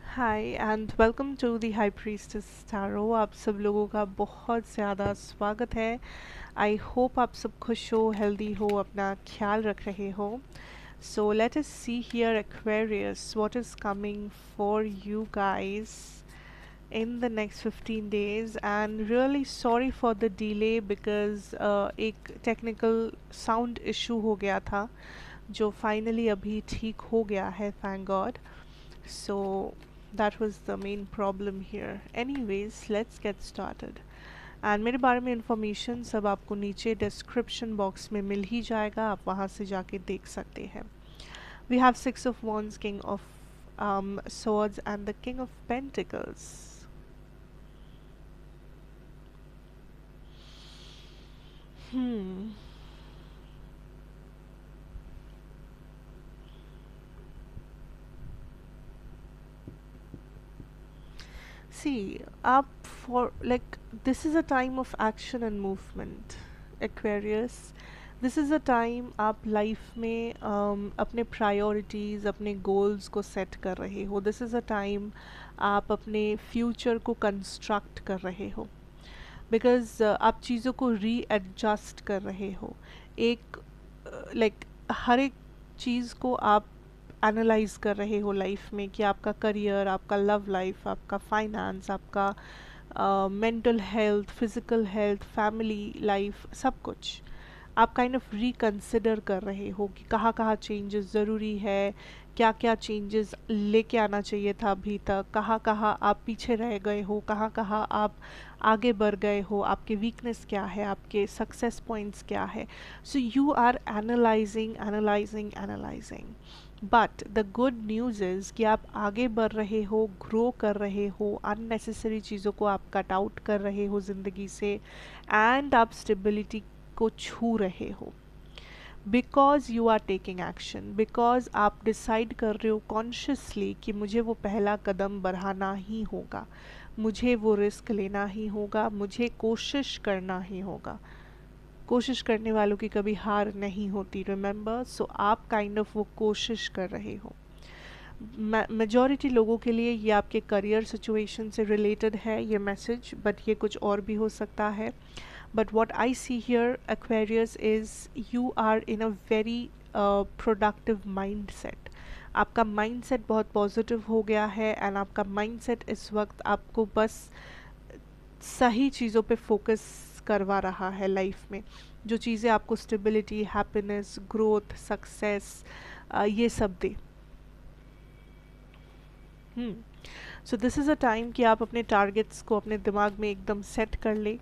Hi and welcome to the high priestess tarot. आप सब लोगों का बहुत ज़्यादा स्वागत है। आई होप आप सब खुश हो, हेल्दी हो, अपना ख्याल रख रहे हो। So let us C here Aquarius what is coming for you guys in the next 15 days and really sorry for the delay because एक technical sound issue हो गया था जो finally अभी ठीक हो गया है, thank God. So that was the main problem here. Anyways, let's get started. And मेरे बारे में इंफॉर्मेशन सब आपको नीचे डिस्क्रिप्शन बॉक्स में मिल ही जाएगा, आप वहाँ से जाके देख सकते हैं. We have six of wands, king of swords and the king of pentacles. Hmm. See, up for like this is a time of action and movement, Aquarius. This is a time आप life में अपने priorities, अपने goals को set कर रहे हो. This is a time आप अपने फ्यूचर को कंस्ट्रक्ट कर रहे हो बिकॉज आप चीज़ों को रीएडजस्ट कर रहे हो. एक लाइक हर एक चीज़ को आप एनालाइज कर रहे हो लाइफ में कि आपका करियर, आपका लव लाइफ, आपका फाइनेंस, आपका mental health, physical health, family life, सब कुछ आप काइंड ऑफ रिकंसिडर कर रहे हो कि कहाँ कहाँ चेंजेस ज़रूरी है, क्या क्या चेंजेस लेके आना चाहिए था अभी तक, कहाँ कहाँ आप पीछे रह गए हो, कहाँ कहाँ आप आगे बढ़ गए हो, आपके वीकनेस क्या है, आपके सक्सेस पॉइंट्स क्या है. So you are analysing analysing analysing. But the good news is कि आप आगे बढ़ रहे हो, ग्रो कर रहे हो, अननेसेसरी चीज़ों को आप कट आउट कर रहे हो ज़िंदगी से, एंड आप स्टेबिलिटी को छू रहे हो because you are taking action, because आप डिसाइड कर रहे हो कॉन्शियसली कि मुझे वो पहला कदम बढ़ाना ही होगा, मुझे वो रिस्क लेना ही होगा, मुझे कोशिश करना ही होगा. कोशिश करने वालों की कभी हार नहीं होती, रिमेंबर. सो आप काइंड ऑफ वो कोशिश कर रहे हो. मेजॉरिटी लोगों के लिए ये आपके करियर सिचुएशन से रिलेटेड है ये मैसेज, बट ये कुछ और भी हो सकता है. But what I see here Aquarius is you are in a very productive mindset. आपका माइंड सेट बहुत पॉजिटिव हो गया है एंड आपका माइंड सेट इस वक्त आपको बस सही चीज़ों पे फोकस करवा रहा है लाइफ में, जो चीज़ें आपको स्टेबिलिटी, हैप्पीनेस, ग्रोथ, सक्सेस ये सब दे. So this is a time कि आप अपने टारगेट्स को अपने दिमाग में एकदम सेट कर लें.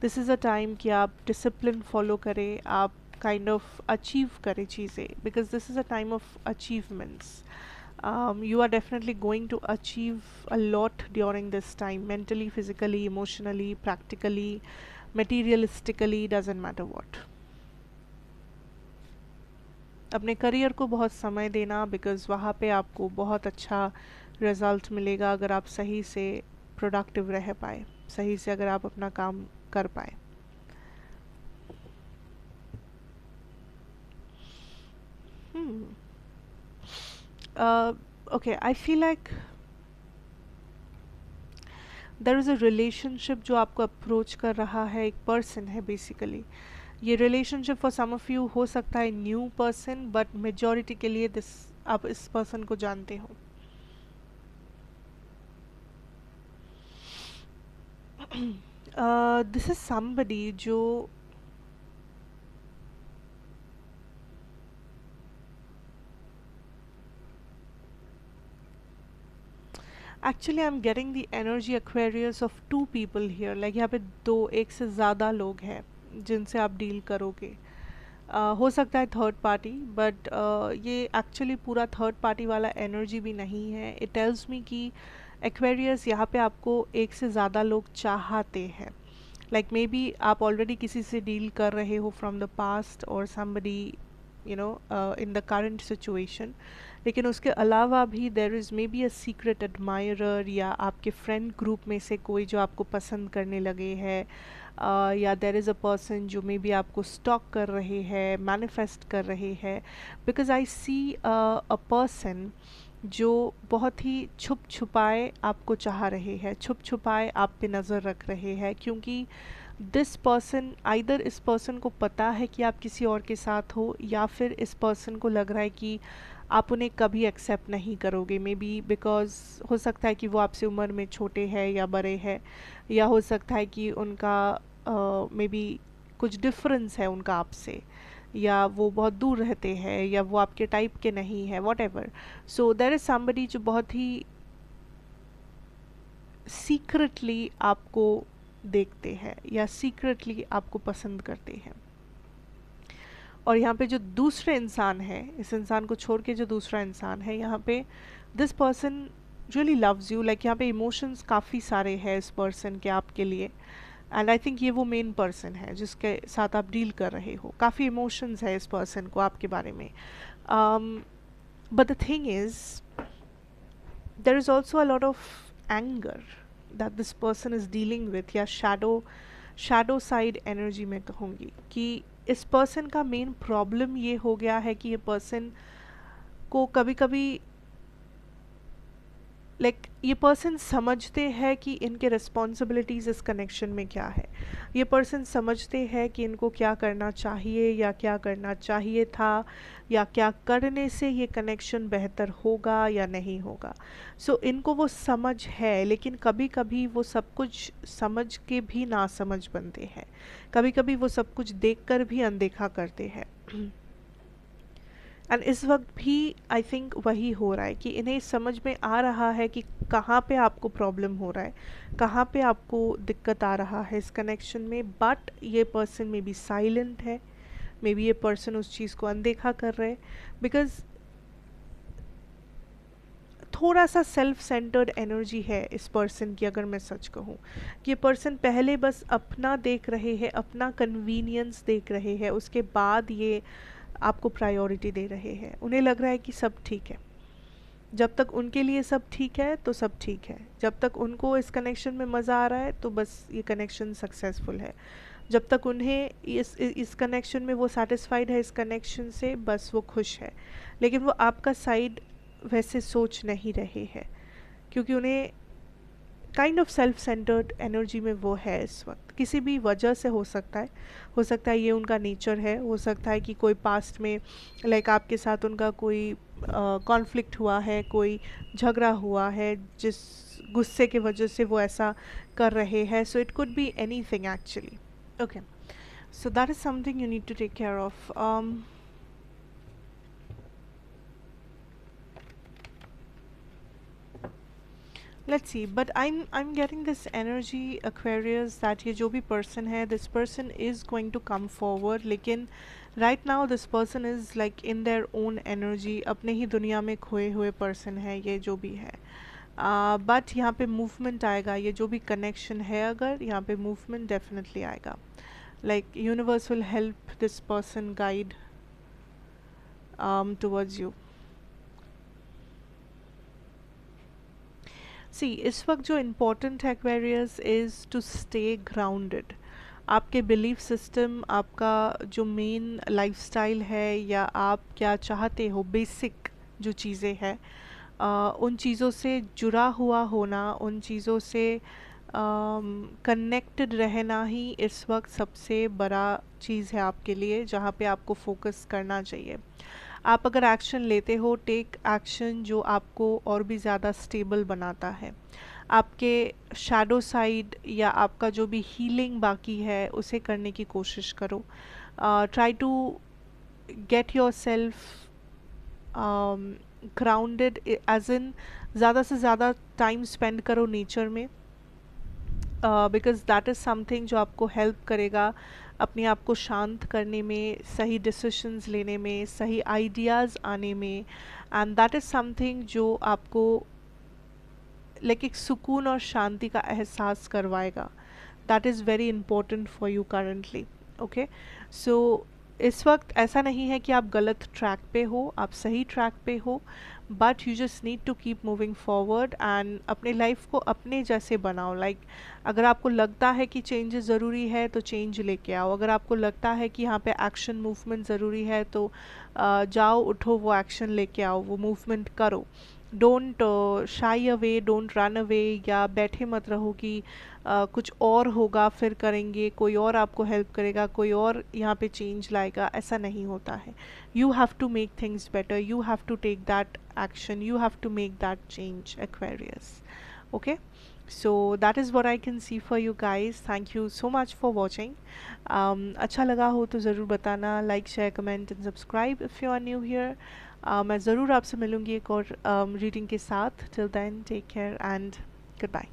दिस इज़ अ टाइम कि आप डिसिप्लिन फॉलो करें, आप काइंड ऑफ अचीव करें चीज़ें, because this is a time of achievements. You are definitely going to achieve a lot during this time, mentally, physically, emotionally, practically, materialistically, doesn't matter what. अपने career को बहुत समय देना, because वहाँ पे आपको बहुत अच्छा रिजल्ट मिलेगा अगर आप सही से प्रोडक्टिव रह पाए, सही से अगर आप अपना काम कर पाए. hmm. Okay, I feel like there is a relationship जो आपको अप्रोच कर रहा है, एक पर्सन है बेसिकली. ये relationship for some of you हो सकता है न्यू पर्सन, बट मेजॉरिटी के लिए दिस आप इस पर्सन को जानते हो. दिस इज समबडी जो actually I am getting the energy Aquarius of two people here. Like यहाँ पे दो, एक से ज़्यादा लोग हैं जिनसे आप डील करोगे. हो सकता है थर्ड पार्टी, बट ये एक्चुअली पूरा थर्ड पार्टी वाला एनर्जी भी नहीं है. इट टेल्स मी कि एक्वेरियस यहाँ पे आपको एक से ज़्यादा लोग चाहते हैं. लाइक मे बी आप ऑलरेडी किसी से डील कर रहे हो फ्रॉम द पास्ट और somebody you know in the current situation, लेकिन उसके अलावा भी there is may be a secret admirer, या आपके फ्रेंड ग्रुप में से कोई जो आपको पसंद करने लगे हैं, या देर इज़ अ पर्सन जो मे बी आपको स्टॉक कर रहे हैं, मैनिफेस्ट कर रहे हैं. Because I C a person जो बहुत ही छुप छुपाए आपको चाह रहे हैं, छुप छुपाए आप पे नज़र रख रहे हैं, क्योंकि दिस पर्सन, आइदर इस पर्सन को पता है कि आप किसी और के साथ हो, या फिर इस पर्सन को लग रहा है कि आप उन्हें कभी एक्सेप्ट नहीं करोगे। मे बी बिकॉज हो सकता है कि वो आपसे उम्र में छोटे हैं या बड़े हैं, या हो सकता है कि उनका मे बी कुछ डिफरेंस है उनका आपसे, या वो बहुत दूर रहते हैं, या वो आपके टाइप के नहीं है, what ever. So there is somebody जो बहुत ही सीक्रेटली आपको देखते हैं या सीक्रेटली आपको पसंद करते हैं। और यहाँ पे जो दूसरे इंसान है, इस इंसान को छोड़ के जो दूसरा इंसान है, यहाँ पे this person really loves you, like यहाँ पे इमोशंस काफ़ी सारे हैं इस पर्सन के आपके लिए। एंड आई थिंक ये वो मेन पर्सन है जिसके साथ आप डील कर रहे हो, काफ़ी इमोशंस है इस पर्सन को आपके बारे में। But the thing is, there is also a lot of anger that this person is dealing with, या shadow side energy मैं कहूँगी कि इस पर्सन का मेन प्रॉब्लम ये हो गया है कि ये पर्सन को कभी कभी लाइक ये पर्सन समझते हैं कि इनके रिस्पॉन्सिबिलिटीज़ इस कनेक्शन में क्या है। ये पर्सन समझते हैं कि इनको क्या करना चाहिए या क्या करना चाहिए था, या क्या करने से ये कनेक्शन बेहतर होगा या नहीं होगा। सो इनको वो समझ है, लेकिन कभी कभी वो सब कुछ समझ के भी ना समझ बनते हैं, कभी कभी वो सब कुछ देख कर भी अनदेखा करते हैं। एंड इस वक्त भी आई थिंक वही हो रहा है कि इन्हें समझ में आ रहा है कि कहाँ पे आपको प्रॉब्लम हो रहा है, कहाँ पे आपको दिक्कत आ रहा है इस कनेक्शन में, बट ये पर्सन मे बी साइलेंट है, मे बी ये पर्सन उस चीज़ को अनदेखा कर रहे हैं, बिकॉज थोड़ा सा सेल्फ सेंटर्ड एनर्जी है इस पर्सन की। अगर मैं सच कहूँ कि ये पर्सन पहले बस अपना देख रहे हैं, अपना कन्वीनियंस देख रहे हैं, उसके बाद ये आपको प्रायोरिटी दे रहे हैं। उन्हें लग रहा है कि सब ठीक है, जब तक उनके लिए सब ठीक है तो सब ठीक है, जब तक उनको इस कनेक्शन में मज़ा आ रहा है तो बस ये कनेक्शन सक्सेसफुल है, जब तक उन्हें इस कनेक्शन में वो सेटिस्फाइड है, इस कनेक्शन से बस वो खुश है। लेकिन वो आपका साइड वैसे सोच नहीं रहे हैं, क्योंकि उन्हें kind of self centred energy में वो है इस वक्त, किसी भी वजह से हो सकता है ये उनका नेचर है, हो सकता है कि कोई पास्ट में लाइक आपके साथ उनका कोई कॉन्फ्लिक्ट हुआ है, कोई झगड़ा हुआ है जिस गुस्से के वजह से वो ऐसा कर रहे हैं। So it could be anything actually. Okay, so that is something you need to take care of. let's see, but I'm getting this energy Aquarius that ये जो भी person है, this person is going to come forward, लेकिन right now this person is like in their own energy, अपने ही दुनिया में खोए हुए person है ये जो भी है। but यहाँ पे movement आएगा, ये जो भी connection है, अगर यहाँ पे movement definitely आएगा, like universe will help this person guide towards you। सी इस वक्त जो इम्पोर्टेंट है Aquarius is to stay grounded. आपके बिलीफ सिस्टम, आपका जो मेन लाइफस्टाइल है, या आप क्या चाहते हो, बेसिक जो चीज़ें हैं, उन चीज़ों से जुड़ा हुआ होना, उन चीज़ों से कनेक्टेड रहना ही इस वक्त सबसे बड़ा चीज़ है आपके लिए, जहाँ पे आपको फोकस करना चाहिए। आप अगर एक्शन लेते हो, टेक एक्शन जो आपको और भी ज़्यादा स्टेबल बनाता है। आपके शैडो साइड या आपका जो भी हीलिंग बाकी है उसे करने की कोशिश करो। Try to get yourself grounded, as in ज़्यादा से ज़्यादा टाइम स्पेंड करो नेचर में, बिकॉज दैट इज़ समथिंग जो आपको हेल्प करेगा अपने आप को शांत करने में, सही डिसीशंस लेने में, सही आइडियाज़ आने में। एंड दैट इज़ समथिंग जो आपको लाइक एक सुकून और शांति का एहसास करवाएगा। That is very important for you currently. Okay, so इस वक्त ऐसा नहीं है कि आप गलत ट्रैक पे हो, आप सही ट्रैक पे हो, but you just need to keep moving forward and अपने लाइफ को अपने जैसे बनाओ। लाइक अगर आपको लगता है कि चेंजेस ज़रूरी है तो चेंज लेके आओ, अगर आपको लगता है कि यहाँ पे एक्शन मूवमेंट ज़रूरी है तो जाओ, उठो, वो एक्शन लेके आओ, वो मूवमेंट करो। Don't shy away, don't run away, या बैठे मत रहो कि कुछ और होगा फिर करेंगे, कोई और आपको हेल्प करेगा, कोई और यहाँ पे चेंज लाएगा, ऐसा नहीं होता है. You have to make things better, you have to take that action, you have to make that change, Aquarius. Okay, so that is what I can see for you guys. Thank you so much for watching. अच्छा लगा हो तो ज़रूर बताना, like share comment and subscribe if you are new here. मैं ज़रूर आपसे मिलूँगी एक और रीडिंग के साथ. Till then take care and good bye.